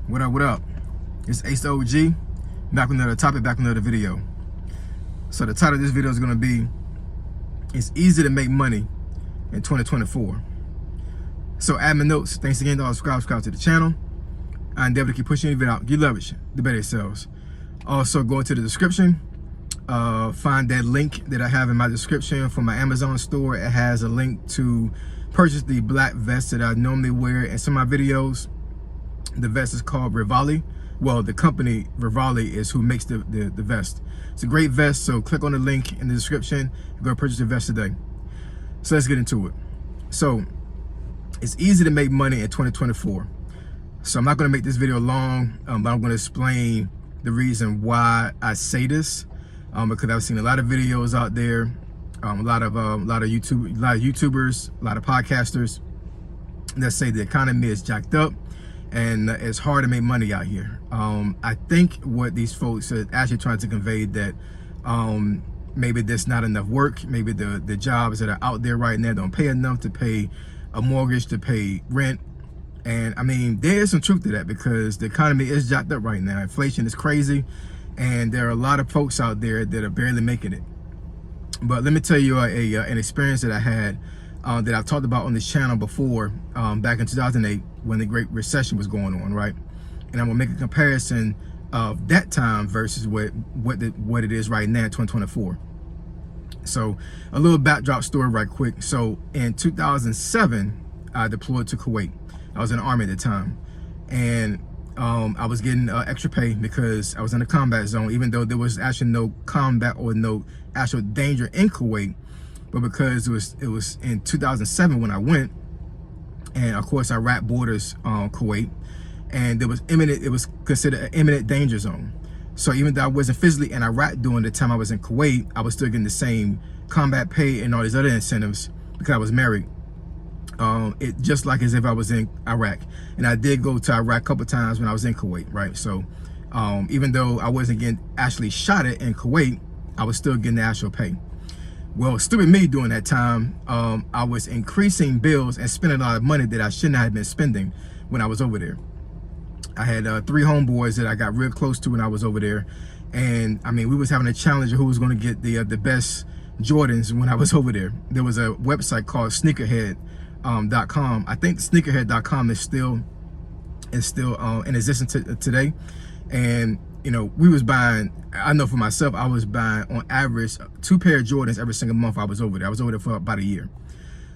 What up, what up? It's Ace OG, back with another topic, back with another video. So the title of this video is gonna be, it's easy to make money in 2024. So admin notes, thanks again to all subscribe to the channel. I endeavor to keep pushing the video out. You love it, the better it sells. Also go into the description, find that link that I have in my description for my Amazon store. It has a link to purchase the black vest that I normally wear in some of my videos. The vest is called Rivali. Well, the company Rivali is who makes the vest. It's a great vest, so click on the link in the description and go purchase the vest today. So let's get into it. So it's easy to make money in 2024. So I'm not going to make this video long, but I'm going to explain the reason why I say this, because I've seen a lot of videos out there, a lot of YouTubers, a lot of podcasters that say the economy is jacked up and it's hard to make money out here. I think what these folks are actually trying to convey that maybe there's not enough work, maybe the jobs that are out there right now don't pay enough to pay a mortgage, to pay rent. And I mean, there is some truth to that because the economy is jacked up right now. Inflation is crazy, and there are a lot of folks out there that are barely making it. But let me tell you an experience that I had that I've talked about on this channel before, back in 2008 when the Great Recession was going on, right? And I'm gonna make a comparison of that time versus what it is right now in 2024. So a little backdrop story right quick. So in 2007, I deployed to Kuwait. I was in the Army at the time, and I was getting extra pay because I was in the combat zone, even though there was actually no combat or no actual danger in Kuwait. But because it was in 2007 when I went, and of course Iraq borders Kuwait, and it was considered an imminent danger zone. So even though I wasn't physically in Iraq during the time I was in Kuwait, I was still getting the same combat pay and all these other incentives because I was married. It just like as if I was in Iraq, and I did go to Iraq a couple times when I was in Kuwait, right? So even though I wasn't getting actually shot at in Kuwait, I was still getting the actual pay. Well, stupid me during that time, I was increasing bills and spending a lot of money that I shouldn't have been spending when I was over there. I had 3 homeboys that I got real close to when I was over there, and I mean, we was having a challenge of who was going to get the best Jordans when I was over there. There was a website called sneakerhead.com. I think sneakerhead.com is still in existence today. And you know, we was buying, I know for myself, I was buying on average 2 pair of Jordans every single month I was over there. I was over there for about a year.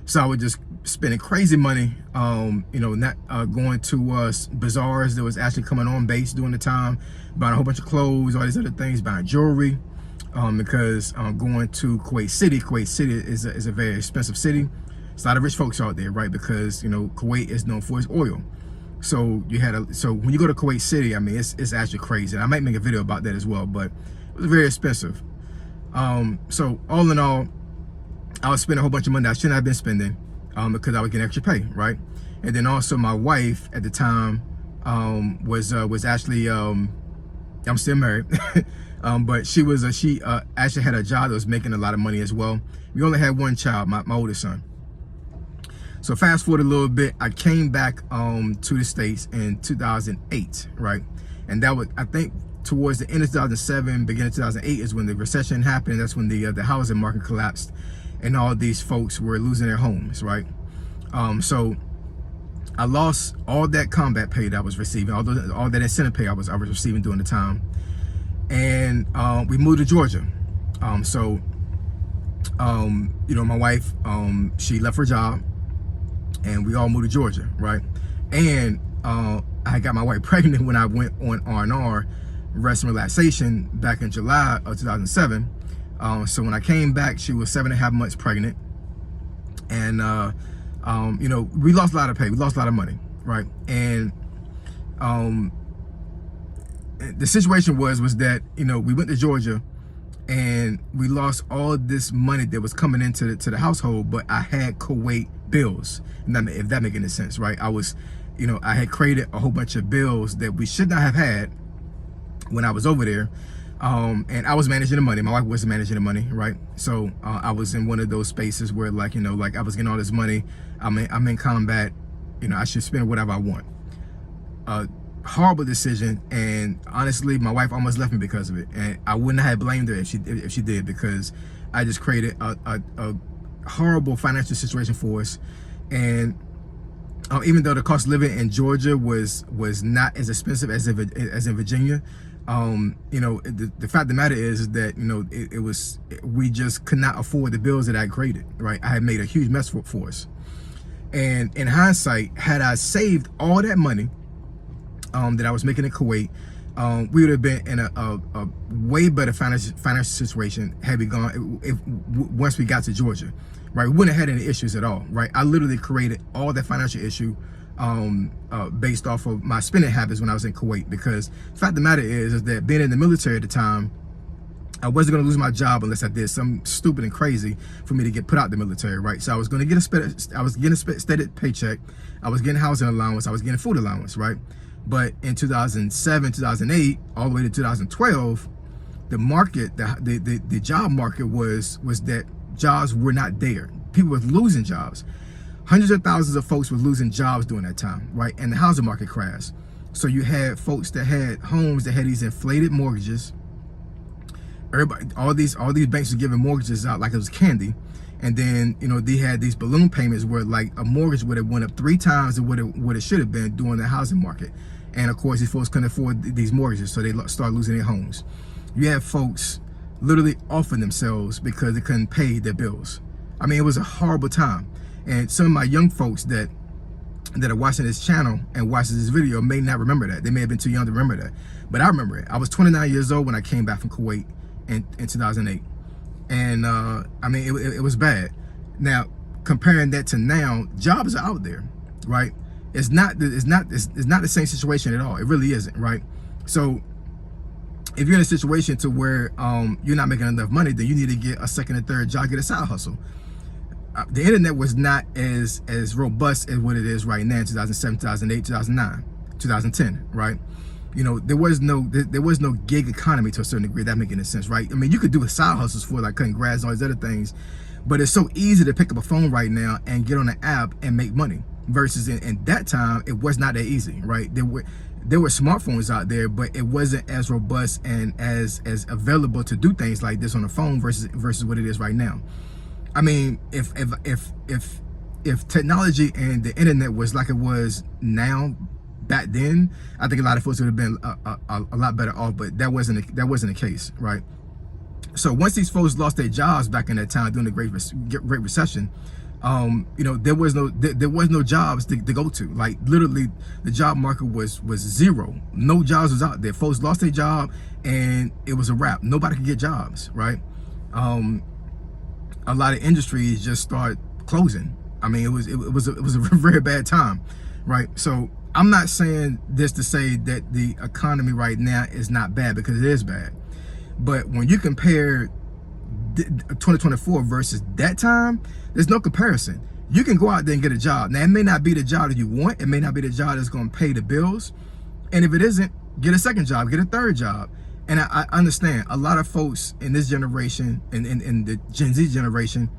So I was just spending crazy money, you know, not going to bazaars that was actually coming on base during the time, buying a whole bunch of clothes, all these other things, buying jewelry, because going to Kuwait City is a very expensive city. It's a lot of rich folks out there, right? Because, you know, Kuwait is known for its oil. So so when you go to Kuwait City, I mean, it's actually crazy. And I might make a video about that as well, but it was very expensive. So all in all, I was spending a whole bunch of money I shouldn't have been spending, because I was getting extra pay, right? And then also my wife at the time was actually, I'm still married, but she actually had a job that was making a lot of money as well. We only had one child, my oldest son. So fast forward a little bit, I came back to the States in 2008, right? And that was, I think, towards the end of 2007, beginning of 2008 is when the recession happened. That's when the housing market collapsed and all these folks were losing their homes, right? So I lost all that combat pay that I was receiving, all that incentive pay I was receiving during the time. And we moved to Georgia. You know, my wife, she left her job, and we all moved to Georgia, right? And I got my wife pregnant when I went on R&R, rest and relaxation, back in July of 2007. So when I came back, she was 7.5 months pregnant. And, you know, we lost a lot of pay. We lost a lot of money, right? And the situation was that, you know, we went to Georgia and we lost all this money that was coming into the household, but I had Kuwait bills, if that makes any sense, right? I was, you know, I had created a whole bunch of bills that we should not have had when I was over there. And I was managing the money. My wife wasn't managing the money, right? So I was in one of those spaces where, like, you know, like I was getting all this money. I'm in combat. You know, I should spend whatever I want. horrible decision, and honestly, my wife almost left me because of it, and I wouldn't have blamed her if she did, because I just created a horrible financial situation for us. And even though the cost of living in Georgia was not as expensive as in Virginia, you know, the fact of the matter is that, you know, we just could not afford the bills that I created, right? I had made a huge mess for us. And in hindsight, had I saved all that money that I was making in Kuwait, we would have been in a way better financial situation had we gone once we got to Georgia, right? We wouldn't have had any issues at all, right? I literally created all that financial issue based off of my spending habits when I was in Kuwait, because the fact of the matter is that being in the military at the time, I wasn't going to lose my job unless I did something stupid and crazy for me to get put out the military, right? So I was going to get a steady paycheck, I was getting housing allowance, I was getting food allowance, right? But in 2007, 2008, all the way to 2012, the market, the job market was that jobs were not there. People were losing jobs. Hundreds of thousands of folks were losing jobs during that time, right? And the housing market crashed. So you had folks that had homes that had these inflated mortgages. Everybody, all these banks were giving mortgages out like it was candy. And then, you know, they had these balloon payments where like a mortgage would have went up 3 times what it should have been during the housing market. And of course, these folks couldn't afford these mortgages, so they start losing their homes. You have folks literally offering themselves because they couldn't pay their bills. I mean, it was a horrible time. And some of my young folks that are watching this channel and watching this video may not remember that. They may have been too young to remember that. But I remember it. I was 29 years old when I came back from Kuwait in 2008. And I mean, it was bad. Now, comparing that to now, jobs are out there, right? It's not the same situation at all. It really isn't, right? So if you're in a situation to where you're not making enough money, then you need to get a second or third job, get a side hustle. The internet was not as robust as what it is right now in 2007, 2008, 2009, 2010, right? You know, there was no gig economy to a certain degree. That making any sense, right? I mean, you could do a side hustles for like cutting grass and all these other things, but it's so easy to pick up a phone right now and get on an app and make money. Versus in that time, it was not that easy, right? There were smartphones out there, but it wasn't as robust and as available to do things like this on the phone versus what it is right now. I mean, if technology and the internet was like it was now back then, I think a lot of folks would have been a lot better off. But that wasn't the case, right? So once these folks lost their jobs back in that time during the Great Recession, you know, there was no jobs to go to. Like literally, the job market was zero. No jobs was out there. Folks lost their job, and it was a wrap. Nobody could get jobs, right? A lot of industries just started closing. I mean, it was a very bad time, right? So I'm not saying this to say that the economy right now is not bad, because it is bad. But when you compare 2024 versus that time, there's no comparison. You can go out there and get a job. Now, it may not be the job that you want. It may not be the job that's going to pay the bills. And if it isn't, get a second job, get a third job. And I understand a lot of folks in this generation, in the Gen Z generation,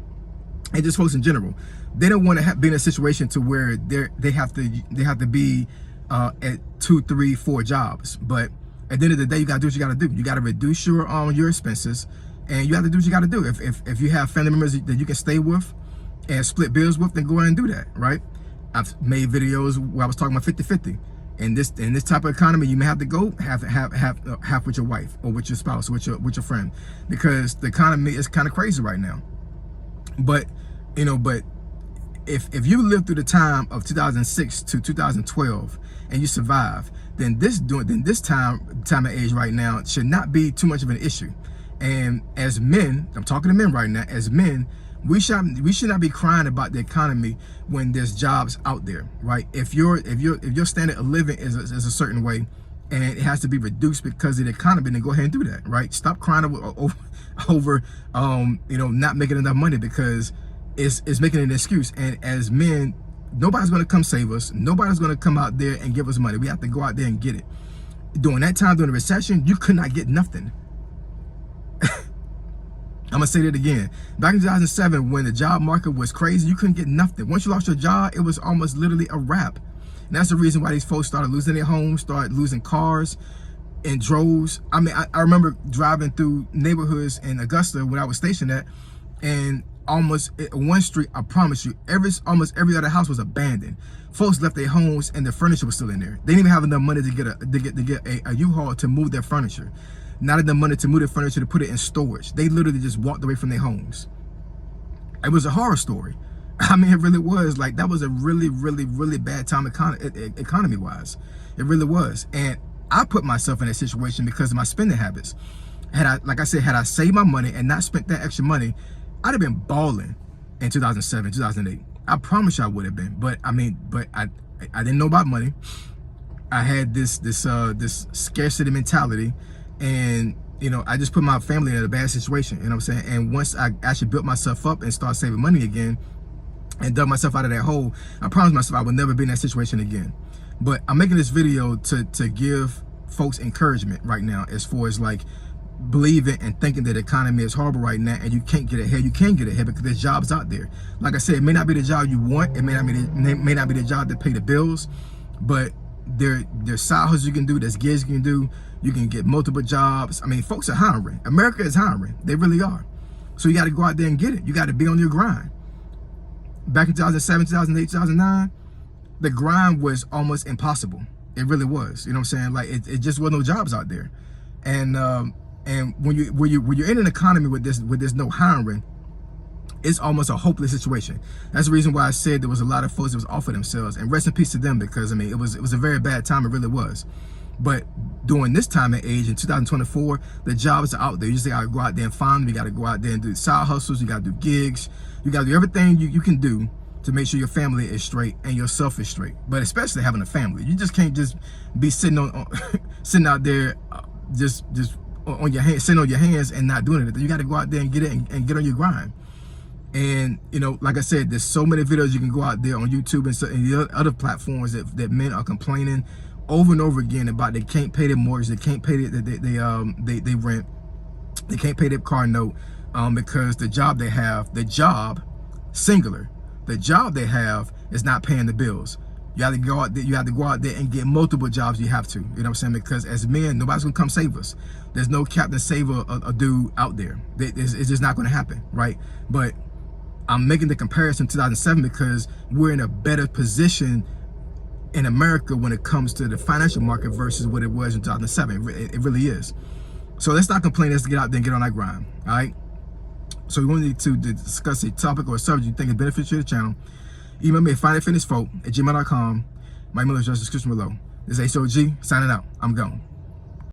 and just folks in general, they don't want to be in a situation to where they have to be at 2, 3, 4 jobs. But at the end of the day, you got to do what you got to do. You got to reduce your expenses, and you have to do what you got to do. If you have family members that you can stay with and split bills with, then go ahead and do that, right? I've made videos where I was talking about 50-50. In this type of economy, you may have to go half with your wife or with your spouse or with your friend, because the economy is kind of crazy right now. But you know, if you live through the time of 2006 to 2012 and you survive, then this time of age right now should not be too much of an issue. And as men, I'm talking to men right now, as men, we should not be crying about the economy when there's jobs out there, right? If your standard of living is a certain way, and it has to be reduced because of the economy, then go ahead and do that, right? Stop crying over you know, not making enough money, because it's making an excuse. And as men, nobody's going to come save us. Nobody's going to come out there and give us money. We have to go out there and get it. During that time, during the recession, you could not get nothing. I'm gonna say that again. Back in 2007, when the job market was crazy, you couldn't get nothing. Once you lost your job, it was almost literally a wrap. And that's the reason why these folks started losing their homes, started losing cars in droves. I mean, I remember driving through neighborhoods in Augusta where I was stationed at, and almost one street, I promise you, almost every other house was abandoned. Folks left their homes and their furniture was still in there. They didn't even have enough money to get a U-Haul to move their furniture. Not enough money to move their furniture to put it in storage. They literally just walked away from their homes. It was a horror story. I mean, it really was. Like, that was a really, really, really bad time economy-wise. It really was. And I put myself in that situation because of my spending habits. Like I said, had I saved my money and not spent that extra money, I'd have been balling in 2007, 2008. I promise you I would have been. But I didn't know about money. I had this scarcity mentality, and you know, I just put my family in a bad situation. You know what I'm saying? And once I actually built myself up and started saving money again and dug myself out of that hole, I promised myself I would never be in that situation again. But I'm making this video to give folks encouragement right now, as far as like believing and thinking that the economy is horrible right now and you can't get ahead. You can get ahead because there's jobs out there. Like I said, it may not be the job you want. It may not be the job that pay the bills, but there's side hustles you can do. There's gigs you can do. You can get multiple jobs. I mean, folks are hiring. America is hiring. They really are. So you got to go out there and get it. You got to be on your grind. Back in 2007, 2008, 2009, the grind was almost impossible. It really was. You know what I'm saying? Like, it just wasn't no jobs out there. And when you're in an economy with this no hiring, it's almost a hopeless situation. That's the reason why I said there was a lot of folks that was off of themselves. And rest in peace to them, because I mean, it was a very bad time. It really was. But during this time and age in 2024, the jobs are out there. You just gotta go out there and find them. You gotta go out there and do side hustles. You gotta do gigs. You gotta do everything you can do to make sure your family is straight and yourself is straight. But especially having a family, you just can't just be sitting out there just on your hands, sitting on your hands and not doing anything. You got to go out there and get it and get on your grind. And you know, like I said, there's so many videos you can go out there on YouTube and the other platforms that men are complaining over and over again about they can't pay their mortgage, they can't pay they rent, they can't pay their car note because the job they have, the job they have is not paying the bills. You have to go out there. You have to go out there and get multiple jobs. You have to. You know what I'm saying? Because as men, nobody's gonna come save us. There's no Captain Save a dude out there. It's just not gonna happen, right? But I'm making the comparison to 2007 because we're in a better position in America when it comes to the financial market versus what it was in 2007. It really is. So let's not complain. Let's get out there and get on that grind. All right. So we wanted to discuss a topic or a subject you think is beneficial to the channel. Email me at finalfitnessfolk@gmail.com. My email address is in the description below. This is HOG signing out. I'm gone.